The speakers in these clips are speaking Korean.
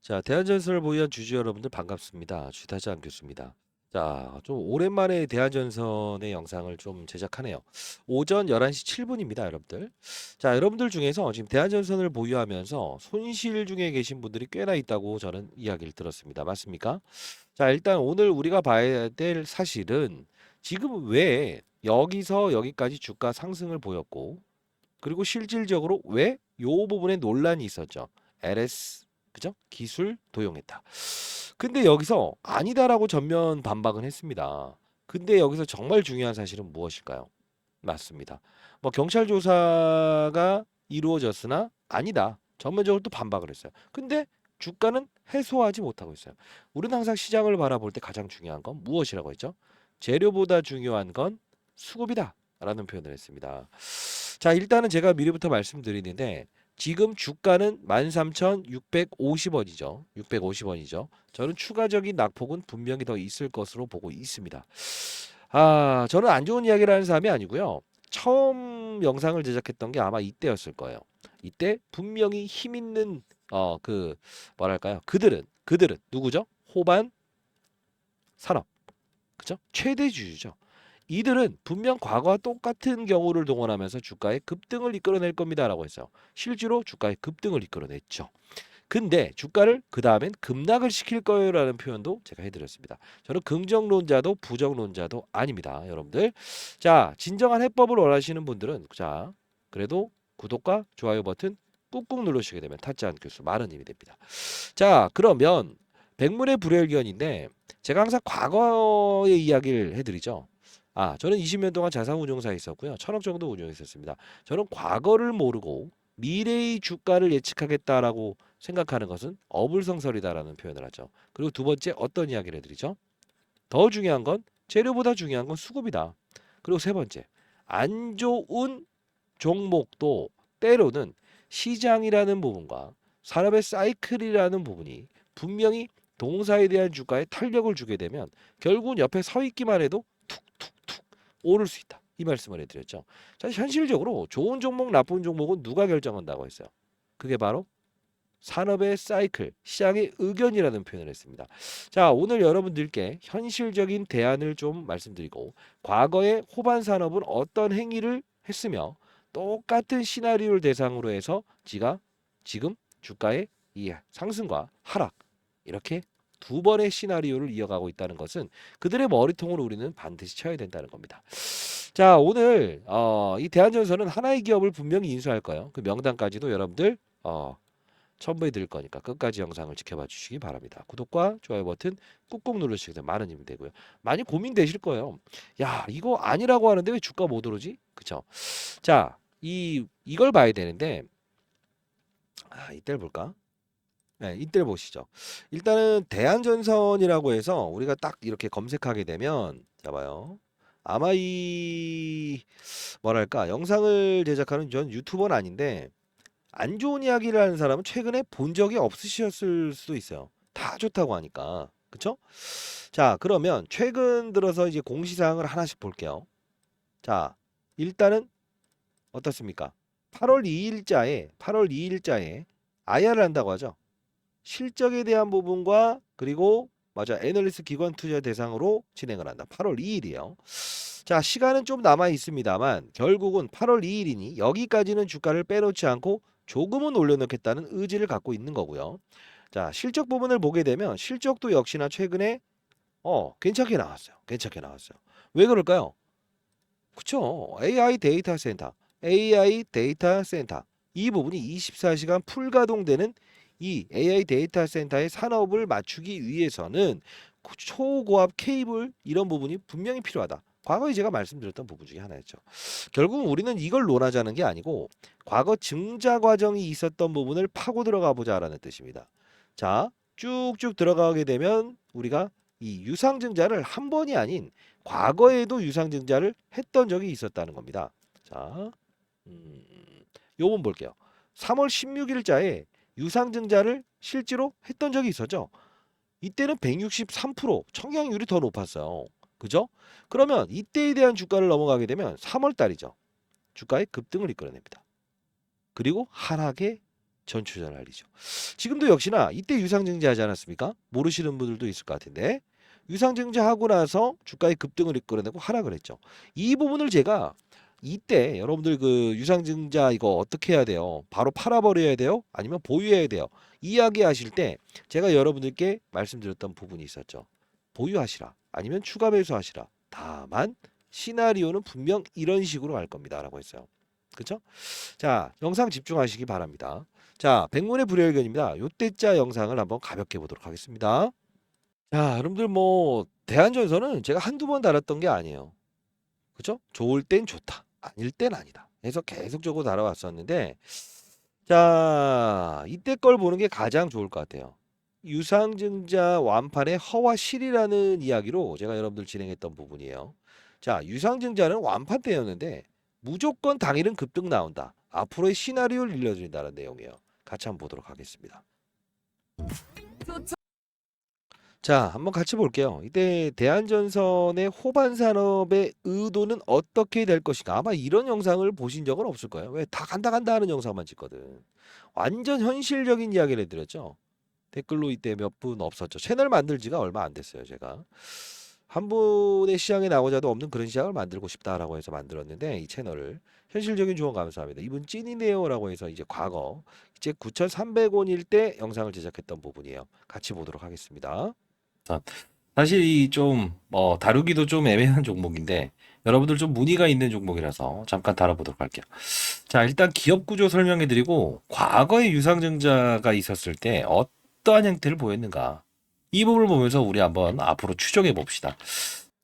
자, 대한전선을 보유한 주주 여러분들 반갑습니다. 주타장 교수입니다. 자, 좀 오랜만에 대한전선의 영상을 좀 제작하네요. 오전 11시 7분입니다, 여러분들. 자, 여러분들 중에서 지금 대한전선을 보유하면서 손실 중에 계신 분들이 꽤나 있다고 저는 이야기를 들었습니다. 맞습니까? 자, 일단 오늘 우리가 봐야 될 사실은 지금 왜 여기서 여기까지 주가 상승을 보였고, 그리고 실질적으로 왜 요 부분에 논란이 있었죠. LS 그죠? 기술 도용했다. 근데 여기서 아니다라고 전면 반박은 했습니다. 근데 여기서 정말 중요한 사실은 무엇일까요? 맞습니다. 뭐 경찰 조사가 이루어졌으나 아니다. 전면적으로 또 반박을 했어요. 근데 주가는 해소하지 못하고 있어요. 우리는 항상 시장을 바라볼 때 가장 중요한 건 무엇이라고 했죠? 재료보다 중요한 건 수급이다. 라는 표현을 했습니다. 자, 일단은 제가 미리부터 말씀드리는데 지금 주가는 13,650원이죠. 650원이죠. 저는 추가적인 낙폭은 분명히 더 있을 것으로 보고 있습니다. 아, 저는 안 좋은 이야기를 하는 사람이 아니고요. 처음 영상을 제작했던 게 아마 이때였을 거예요. 이때 분명히 힘 있는 뭐랄까요? 그들은 누구죠? 호반 산업. 그죠? 최대주주죠. 이들은 분명 과거와 똑같은 경우를 동원하면서 주가의 급등을 이끌어낼 겁니다라고 했어요. 실제로 주가의 급등을 이끌어냈죠. 근데 주가를 그 다음엔 급락을 시킬 거예요라는 표현도 제가 해드렸습니다. 저는 긍정론자도 부정론자도 아닙니다, 여러분들. 자, 진정한 해법을 원하시는 분들은 자, 그래도 구독과 좋아요 버튼 꾹꾹 누르시게 되면 타짜한 교수 많은 힘이 됩니다. 자, 그러면 백문의 불여일견인데 제가 항상 과거의 이야기를 해드리죠. 아, 저는 20년 동안 자산운용사에 있었고요. 1,000억 정도 운용했었습니다. 저는 과거를 모르고 미래의 주가를 예측하겠다라고 생각하는 것은 어불성설이다라는 표현을 하죠. 그리고 두 번째 어떤 이야기를 해드리죠? 더 중요한 건 재료보다 중요한 건 수급이다. 그리고 세 번째, 안 좋은 종목도 때로는 시장이라는 부분과 산업의 사이클이라는 부분이 분명히 동사에 대한 주가에 탄력을 주게 되면 결국은 옆에 서 있기만 해도 툭툭툭 오를 수 있다. 이 말씀을 해드렸죠. 자, 현실적으로 좋은 종목, 나쁜 종목은 누가 결정한다고 했어요? 그게 바로 산업의 사이클, 시장의 의견이라는 표현을 했습니다. 자, 오늘 여러분들께 현실적인 대안을 좀 말씀드리고 과거의 호반 산업은 어떤 행위를 했으며 똑같은 시나리오를 대상으로 해서 지금 주가의 이 상승과 하락 이렇게 두 번의 시나리오를 이어가고 있다는 것은 그들의 머리통을 우리는 반드시 쳐야 된다는 겁니다. 자, 오늘 이 대한전선은 하나의 기업을 분명히 인수할 거예요. 그 명단까지도 여러분들 첨부해 드릴 거니까 끝까지 영상을 지켜봐 주시기 바랍니다. 구독과 좋아요 버튼 꾹꾹 누르시게 되면 많은 힘이 되고요. 많이 고민되실 거예요. 야, 이거 아니라고 하는데 왜 주가 못 오르지? 그쵸? 자, 이걸 봐야 되는데 이때를 볼까? 네, 이때를 보시죠. 일단은 대한전선이라고 해서 우리가 딱 이렇게 검색하게 되면 잡아요. 아마 이 뭐랄까 영상을 제작하는 전 유튜버는 아닌데 안 좋은 이야기를 하는 사람은 최근에 본 적이 없으셨을 수도 있어요. 다 좋다고 하니까. 그쵸? 자, 그러면 최근 들어서 이제 공시사항을 하나씩 볼게요. 자, 일단은 어떻습니까? 8월 2일자에 IR을 한다고 하죠. 실적에 대한 부분과 그리고 맞아 애널리스트 기관 투자 대상으로 진행을 한다. 8월 2일이에요. 자, 시간은 좀 남아 있습니다만 결국은 8월 2일이니 여기까지는 주가를 빼놓지 않고 조금은 올려놓겠다는 의지를 갖고 있는 거고요. 자, 실적 부분을 보게 되면 실적도 역시나 최근에 괜찮게 나왔어요. 괜찮게 나왔어요. 왜 그럴까요? 그쵸? AI 데이터 센터 이 부분이 24시간 풀가동되는 이 AI 데이터 센터의 산업을 맞추기 위해서는 초고압 케이블 이런 부분이 분명히 필요하다. 과거에 제가 말씀드렸던 부분 중에 하나였죠. 결국은 우리는 이걸 논하자는 게 아니고 과거 증자 과정이 있었던 부분을 파고 들어가 보자라는 뜻입니다. 자, 쭉쭉 들어가게 되면 우리가 이 유상증자를 한 번이 아닌 과거에도 유상증자를 했던 적이 있었다는 겁니다. 자, 요번 볼게요. 3월 16일자에 유상증자를 실제로 했던 적이 있었죠. 이때는 163% 청약률이 더 높았어요. 그죠? 그러면 이때에 대한 주가를 넘어가게 되면 3월 달이죠. 주가의 급등을 이끌어냅니다. 그리고 하락의 전초전 알리죠. 지금도 역시나 이때 유상증자 하지 않았습니까? 모르시는 분들도 있을 것 같은데 유상증자 하고 나서 주가의 급등을 이끌어내고 하락을 했죠. 이 부분을 제가 이때 여러분들 그 유상증자 이거 어떻게 해야 돼요? 바로 팔아버려야 돼요? 아니면 보유해야 돼요? 이야기하실 때 제가 여러분들께 말씀드렸던 부분이 있었죠. 보유하시라 아니면 추가 매수하시라. 다만 시나리오는 분명 이런 식으로 갈 겁니다 라고 했어요. 그쵸? 자, 영상 집중하시기 바랍니다. 자, 백문의 불여일견입니다. 요때자 영상을 한번 가볍게 보도록 하겠습니다. 자, 여러분들 뭐 대한전선은 제가 한두 번 달았던 게 아니에요. 그죠? 좋을 땐 좋다. 아닐 땐 아니다. 그래서 계속적으로 달아왔었는데 자, 이때 걸 보는 게 가장 좋을 것 같아요. 유상증자 완판의 허와 실이라는 이야기로 제가 여러분들 진행했던 부분이에요. 자, 유상증자는 완판 때였는데 무조건 당일은 급등 나온다. 앞으로의 시나리오를 일러준다는 내용이에요. 같이 한번 보도록 하겠습니다. 자, 한번 같이 볼게요. 이때 대한전선의 호반 산업의 의도는 어떻게 될 것인가. 아마 이런 영상을 보신 적은 없을 거예요. 왜 다 간다 간다 하는 영상만 찍거든. 완전 현실적인 이야기를 해드렸죠. 댓글로 이때 몇 분 없었죠. 채널 만들지가 얼마 안 됐어요, 제가. 한 분의 시장에 나오자도 없는 그런 시장을 만들고 싶다라고 해서 만들었는데 이 채널을 현실적인 조언 감사합니다. 이분 찐이네요라고 해서 이제 과거 이제 9,300원일 때 영상을 제작했던 부분이에요. 같이 보도록 하겠습니다. 사실 이 좀 다루기도 좀 애매한 종목인데 여러분들 좀 문의가 있는 종목이라서 잠깐 다뤄보도록 할게요. 자, 일단 기업 구조 설명해 드리고 과거에 유상증자가 있었을 때 어떠한 형태를 보였는가 이 부분을 보면서 우리 한번 앞으로 추정해 봅시다.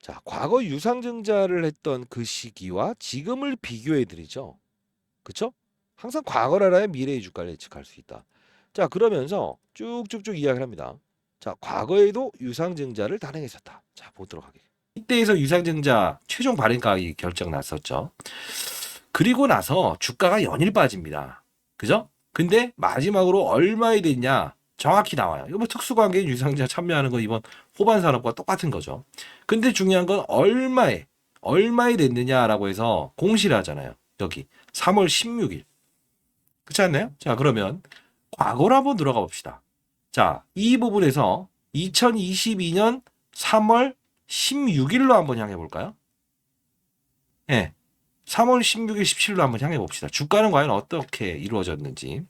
자, 과거 유상증자를 했던 그 시기와 지금을 비교해 드리죠. 그쵸? 항상 과거를 알아야 미래의 주가를 예측할 수 있다. 자, 그러면서 쭉쭉쭉 이야기를 합니다. 자, 과거에도 유상증자를 단행했었다. 자, 보도록 하겠습니다. 이때에서 유상증자 최종 발행가격이 결정 났었죠. 그리고 나서 주가가 연일 빠집니다. 그죠? 근데 마지막으로 얼마에 됐냐? 정확히 나와요. 이거 뭐 특수관계인 유상증자 참여하는 거 이번 호반 산업과 똑같은 거죠. 근데 중요한 건 얼마에 됐느냐라고 해서 공시를 하잖아요. 여기 3월 16일. 그렇지 않나요? 자, 그러면 과거로 한번 들어가 봅시다. 자, 이 부분에서 2022년 3월 16일로 한번 향해 볼까요? 예. 3월 16일, 17일로 한번 향해 봅시다. 주가는 과연 어떻게 이루어졌는지.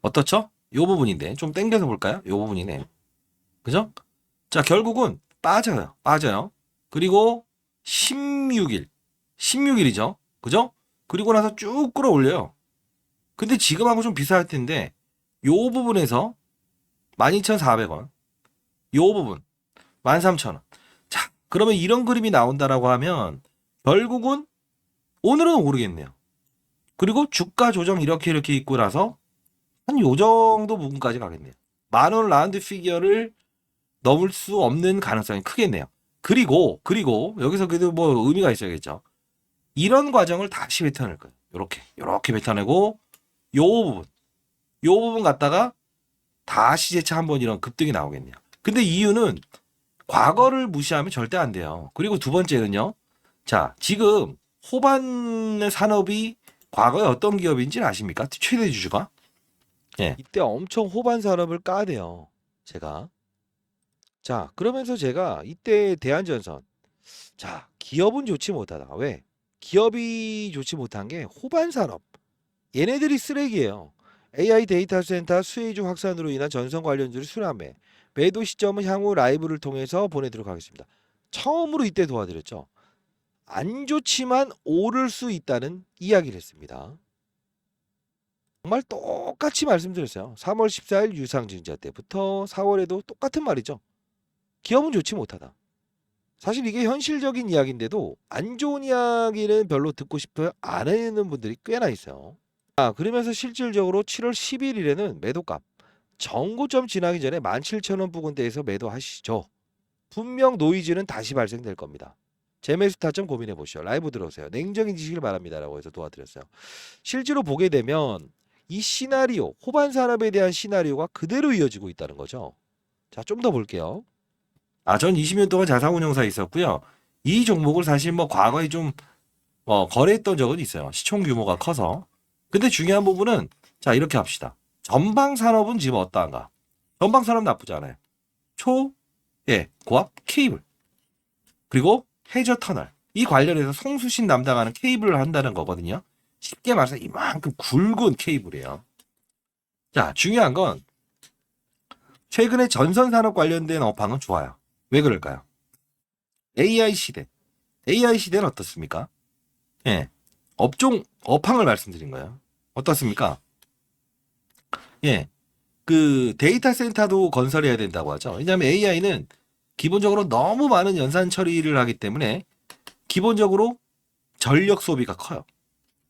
어떻죠? 요 부분인데 좀 당겨서 볼까요? 요 부분이네. 그죠? 자, 결국은 빠져요. 그리고 16일이죠. 그죠? 그리고 나서 쭉 끌어올려요. 근데 지금하고 좀 비슷할 텐데 요 부분에서 12,400원, 요 부분 13,000원. 자, 그러면 이런 그림이 나온다라고 하면 결국은 오늘은 오르겠네요. 그리고 주가 조정 이렇게 있고 나서 한 요 정도 부분까지 가겠네요. 10,000원 라운드 피겨를 넘을 수 없는 가능성이 크겠네요. 그리고 여기서 그래도 뭐 의미가 있어야겠죠. 이런 과정을 다시 뱉어낼 거예요. 요렇게 뱉어내고 요 부분 갖다가 다시 재차 한번 이런 급등이 나오겠네요. 근데 이유는 과거를 무시하면 절대 안 돼요. 그리고 두 번째는요. 자, 지금 호반 산업이 과거에 어떤 기업인지는 아십니까? 최대 주주가? 예. 이때 엄청 호반 산업을 까대요. 제가. 자, 그러면서 제가 이때 대한전선. 자, 기업은 좋지 못하다. 왜? 기업이 좋지 못한 게 호반 산업. 얘네들이 쓰레기예요. AI 데이터 센터 수혜주 확산으로 인한 전선 관련주를 순환매. 매도 시점은 향후 라이브를 통해서 보내도록 하겠습니다. 처음으로 이때 도와드렸죠. 안 좋지만 오를 수 있다는 이야기를 했습니다. 정말 똑같이 말씀드렸어요. 3월 14일 유상증자 때부터 4월에도 똑같은 말이죠. 기업은 좋지 못하다. 사실 이게 현실적인 이야기인데도 안 좋은 이야기는 별로 듣고 싶어 안 하는 분들이 꽤나 있어요. 그러면서 실질적으로 7월 11일에는 매도값 정고점 지나기 전에 17,000원 부근대에서 매도하시죠. 분명 노이즈는 다시 발생될 겁니다. 재매수 타점 고민해 보시죠. 라이브 들어오세요. 냉정해지시길 바랍니다. 라고 해서 도와드렸어요. 실제로 보게 되면 이 시나리오, 호반 산업에 대한 시나리오가 그대로 이어지고 있다는 거죠. 자, 좀 더 볼게요. 전 20년 동안 자산운용사에 있었고요. 이 종목을 사실 뭐 과거에 좀 거래했던 적은 있어요. 시총 규모가 커서. 근데 중요한 부분은 자, 이렇게 합시다. 전방 산업은 지금 어떠한가? 전방 산업 나쁘지 않아요. 고압 케이블. 그리고 해저 터널. 이 관련해서 송수신 담당하는 케이블을 한다는 거거든요. 쉽게 말해서 이만큼 굵은 케이블이에요. 자, 중요한 건 최근에 전선 산업 관련된 업황은 좋아요. 왜 그럴까요? AI 시대. AI 시대는 어떻습니까? 예. 업황을 말씀드린 거예요. 어떻습니까? 예. 그 데이터 센터도 건설해야 된다고 하죠. 왜냐하면 AI는 기본적으로 너무 많은 연산 처리를 하기 때문에 기본적으로 전력 소비가 커요.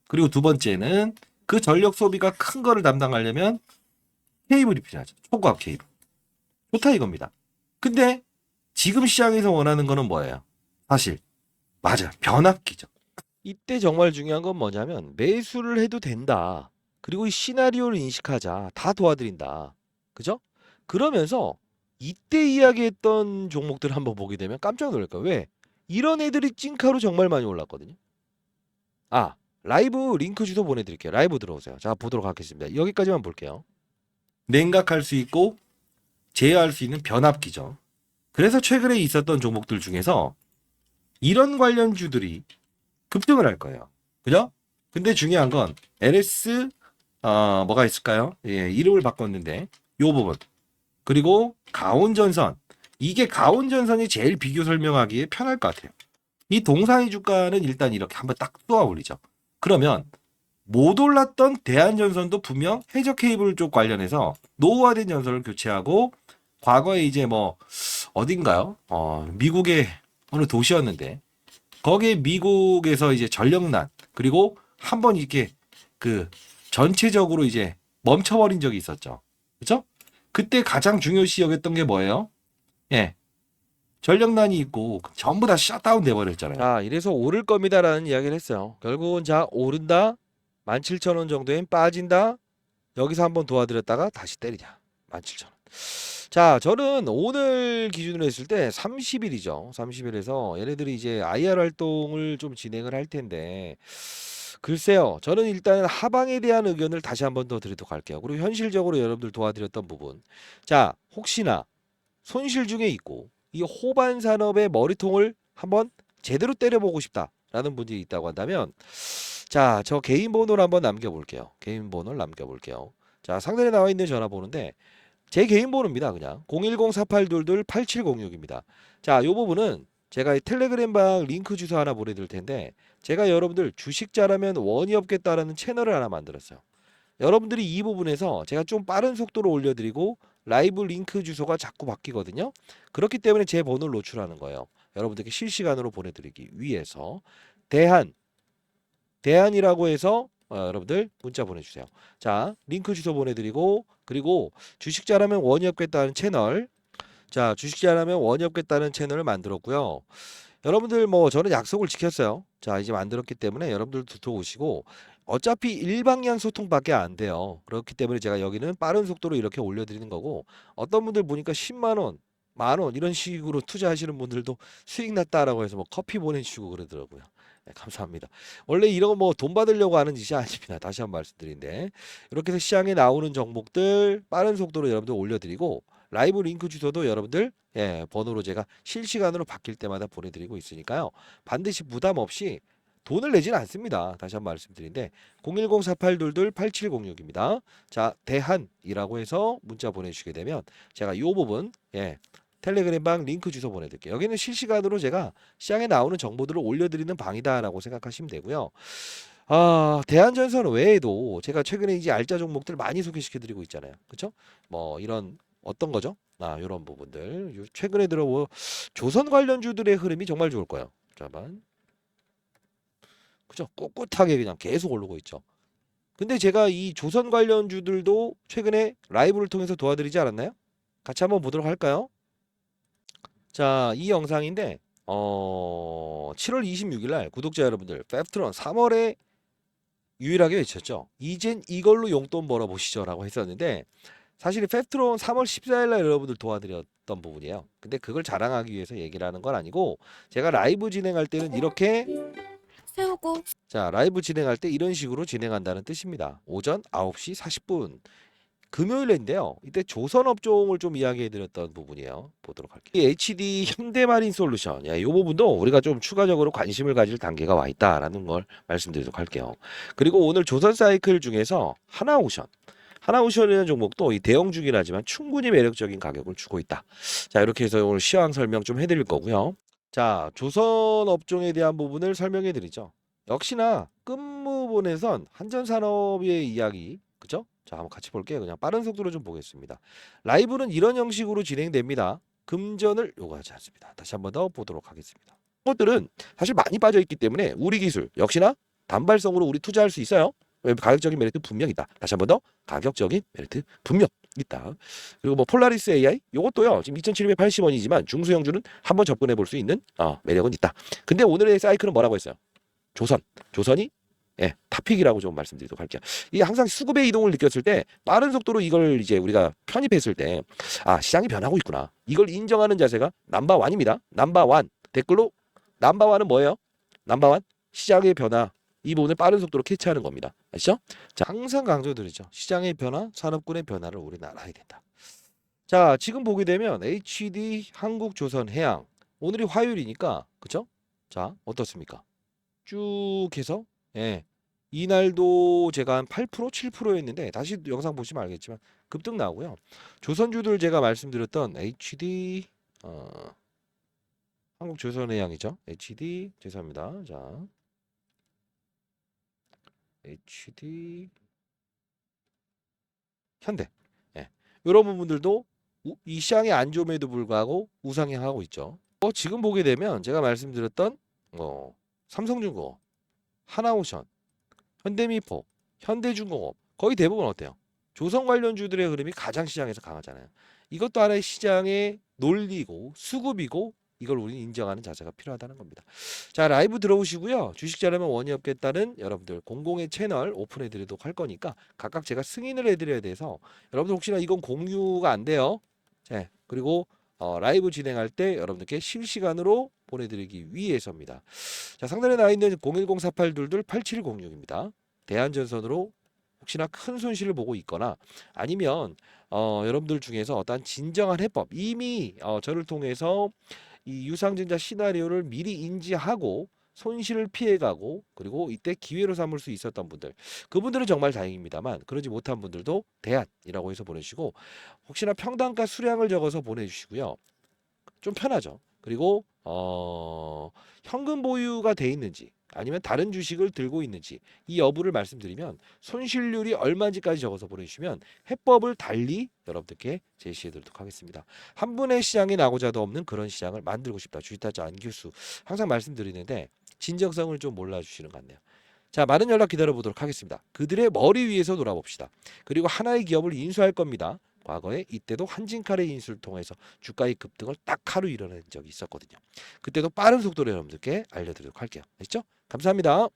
그리고 두 번째는 그 전력 소비가 큰 거를 담당하려면 케이블이 필요하죠. 초고압 케이블. 좋다 이겁니다. 근데 지금 시장에서 원하는 거는 뭐예요? 사실 맞아. 변압기죠. 이때 정말 중요한 건 뭐냐면 매수를 해도 된다. 그리고 이 시나리오를 인식하자. 다 도와드린다. 그죠? 그러면서 이때 이야기했던 종목들을 한번 보게 되면 깜짝 놀랄 거예요. 왜? 이런 애들이 찐카로 정말 많이 올랐거든요. 아, 라이브 링크 주소 보내드릴게요. 라이브 들어오세요. 자, 보도록 하겠습니다. 여기까지만 볼게요. 냉각할 수 있고 제어할 수 있는 변압기죠. 그래서 최근에 있었던 종목들 중에서 이런 관련주들이 급등을 할 거예요. 그죠? 근데 중요한 건 LS 뭐가 있을까요? 예, 이름을 바꿨는데 요 부분. 그리고 가온전선. 이게 가온전선이 제일 비교 설명하기에 편할 것 같아요. 이 동사의 주가는 일단 이렇게 한번 딱 쏘아 올리죠. 그러면 못 올랐던 대한전선도 분명 해저 케이블 쪽 관련해서 노후화된 전선을 교체하고 과거에 이제 뭐 어딘가요? 미국의 어느 도시였는데 거기에 미국에서 이제 전력난 그리고 한번 이렇게 그 전체적으로 이제 멈춰버린 적이 있었죠. 그렇죠? 그때 가장 중요시 여겼던 게 뭐예요? 예. 전력난이 있고 전부 다 셧다운 돼 버렸잖아요. 자, 이래서 오를 겁니다라는 이야기를 했어요. 결국은 자, 오른다. 17,000원 정도엔 빠진다. 여기서 한번 도와드렸다가 다시 때리자. 17,000원. 자, 저는 오늘 기준으로 했을 때 30일이죠. 30일에서 얘네들이 이제 IR 활동을 좀 진행을 할 텐데 글쎄요. 저는 일단 하방에 대한 의견을 다시 한번 더 드리도록 할게요. 그리고 현실적으로 여러분들 도와드렸던 부분. 자, 혹시나 손실 중에 있고 이 호반 산업의 머리통을 한번 제대로 때려보고 싶다라는 분들이 있다고 한다면 자, 저 개인 번호를 한번 남겨볼게요. 개인 번호를 남겨볼게요. 자, 상단에 나와 있는 전화번호인데 제 개인 번호입니다. 그냥 010-4822-8706입니다. 자, 이 부분은 제가 텔레그램 방 링크 주소 하나 보내드릴 텐데 제가 여러분들 주식 잘하면 원이 없겠다라는 채널을 하나 만들었어요. 여러분들이 이 부분에서 제가 좀 빠른 속도로 올려드리고 라이브 링크 주소가 자꾸 바뀌거든요. 그렇기 때문에 제 번호를 노출하는 거예요. 여러분들께 실시간으로 보내드리기 위해서 대한이라고 해서 여러분들 문자 보내주세요. 자, 링크 주소 보내드리고 그리고 주식 잘하면 원이 없겠다는 채널 자, 주식 잘하면 원이 없겠다는 채널을 만들었고요. 여러분들 뭐 저는 약속을 지켰어요. 자, 이제 만들었기 때문에 여러분들도 들어오시고 어차피 일방향 소통밖에 안 돼요. 그렇기 때문에 제가 여기는 빠른 속도로 이렇게 올려드리는 거고 어떤 분들 보니까 10만 원, 만 원 이런 식으로 투자하시는 분들도 수익 났다라고 해서 뭐 커피 보내주시고 그러더라고요. 네, 감사합니다. 원래 이런 거 뭐 돈 받으려고 하는 짓이 아닙니다. 다시 한번 말씀드린데 이렇게 해서 시장에 나오는 종목들 빠른 속도로 여러분들 올려드리고 라이브 링크 주소도 여러분들 번호로 제가 실시간으로 바뀔 때마다 보내드리고 있으니까요. 반드시 부담 없이 돈을 내지는 않습니다. 다시 한번 말씀드린데 010-4822-8706입니다. 자, 대한이라고 해서 문자 보내주시게 되면 제가 이 부분 텔레그램방 링크 주소 보내드릴게요. 여기는 실시간으로 제가 시장에 나오는 정보들을 올려드리는 방이다라고 생각하시면 되고요. 대한전선 외에도 제가 최근에 이제 알짜 종목들 많이 소개시켜드리고 있잖아요. 그렇죠? 뭐 이런 어떤 거죠? 이런 부분들 최근에 들어 뭐 조선 관련주들의 흐름이 정말 좋을 거예요. 잠깐, 그죠? 꿋꿋하게 그냥 계속 오르고 있죠. 근데 제가 이 조선 관련주들도 최근에 라이브를 통해서 도와드리지 않았나요? 같이 한번 보도록 할까요? 자, 이 영상인데 7월 26일 날 구독자 여러분들 펩트론 3월에 유일하게 외쳤죠. 이젠 이걸로 용돈 벌어 보시죠라고 했었는데 사실 펩트론 3월 14일 날 여러분들 도와드렸던 부분이에요. 근데 그걸 자랑하기 위해서 얘기를 하는 건 아니고 제가 라이브 진행할 때는 이렇게 세우고 자, 라이브 진행할 때 이런 식으로 진행한다는 뜻입니다. 오전 9시 40분. 금요일인데요. 이때 조선업종을 좀 이야기해 드렸던 부분이에요. 보도록 할게요. 이 HD 현대마린 솔루션. 이 부분도 우리가 좀 추가적으로 관심을 가질 단계가 와 있다라는 걸 말씀드리도록 할게요. 그리고 오늘 조선 사이클 중에서 하나오션. 하나오션이라는 종목도 이 대형 주긴 하지만 충분히 매력적인 가격을 주고 있다. 자, 이렇게 해서 오늘 시황 설명 좀 해드릴 거고요. 자, 조선업종에 대한 부분을 설명해 드리죠. 역시나 끝부분에선 한전산업의 이야기, 그죠? 자, 한번 같이 볼게요. 그냥 빠른 속도로 좀 보겠습니다. 라이브는 이런 형식으로 진행됩니다. 금전을 요구하지 않습니다. 다시 한번 더 보도록 하겠습니다. 것들은 사실 많이 빠져 있기 때문에 우리 기술 역시나 단발성으로 우리 투자할 수 있어요. 가격적인 메리트 분명 있다. 다시 한번 더 가격적인 메리트 분명 있다. 그리고 뭐 폴라리스 AI 요것도요. 지금 2,780원이지만 중소형주는 한번 접근해 볼 수 있는 매력은 있다. 근데 오늘의 사이클은 뭐라고 했어요? 조선이 탑픽이라고 좀 말씀드리도록 할게요. 이게 항상 수급의 이동을 느꼈을 때 빠른 속도로 이걸 이제 우리가 편입했을 때 시장이 변하고 있구나. 이걸 인정하는 자세가 넘버원입니다. 넘버원. 댓글로 넘버원은 뭐예요? 넘버원 시장의 변화. 이 부분을 빠른 속도로 캐치하는 겁니다. 아시죠? 자, 항상 강조드리죠. 시장의 변화, 산업군의 변화를 우리는 알아야 된다. 자, 지금 보게 되면 HD 한국조선해양 오늘이 화요일이니까 그쵸? 자, 어떻습니까? 쭉 해서 이날도 제가 한 8%, 7%였는데 다시 영상 보시면 알겠지만 급등 나오고요. 조선주들 제가 말씀드렸던 HD 한국조선해양이죠. HD 죄송합니다. 자, HD 현대 이런 부분들도 이 시장의 안 좋음에도 불구하고 우상향하고 있죠. 지금 보게 되면 제가 말씀드렸던 삼성중공업, 하나오션, 현대미포, 현대중공업 거의 대부분 어때요? 조선 관련주들의 흐름이 가장 시장에서 강하잖아요. 이것도 하나의 시장의 논리고 수급이고 이걸 우리는 인정하는 자세가 필요하다는 겁니다. 자, 라이브 들어오시고요. 주식 잘하면 원이 없겠다는 여러분들 공공의 채널 오픈해 드리도록 할 거니까 각각 제가 승인을 해드려야 돼서 여러분들 혹시나 이건 공유가 안 돼요. 자, 그리고 라이브 진행할 때 여러분들께 실시간으로 보내드리기 위해서입니다. 자, 상단에 나와 있는 010-4822-8706입니다. 대한전선으로 혹시나 큰 손실을 보고 있거나 아니면 여러분들 중에서 어떤 진정한 해법 이미 저를 통해서 이 유상증자 시나리오를 미리 인지하고 손실을 피해가고 그리고 이때 기회로 삼을 수 있었던 분들 그분들은 정말 다행입니다만 그러지 못한 분들도 대안이라고 해서 보내주시고 혹시나 평단가 수량을 적어서 보내주시고요. 좀 편하죠. 그리고 현금 보유가 돼 있는지 아니면 다른 주식을 들고 있는지 이 여부를 말씀드리면 손실률이 얼마인지까지 적어서 보내주시면 해법을 달리 여러분들께 제시해 드리도록 하겠습니다. 한 분의 시장에 나고자도 없는 그런 시장을 만들고 싶다. 주식타자 안규수 항상 말씀드리는데 진정성을 좀 몰라주시는 것 같네요. 자, 많은 연락 기다려보도록 하겠습니다. 그들의 머리 위에서 돌아봅시다. 그리고 하나의 기업을 인수할 겁니다. 과거에 이때도 한진칼의 인수를 통해서 주가의 급등을 딱 하루 일어난 적이 있었거든요. 그때도 빠른 속도로 여러분들께 알려드리도록 할게요. 아시죠? 감사합니다.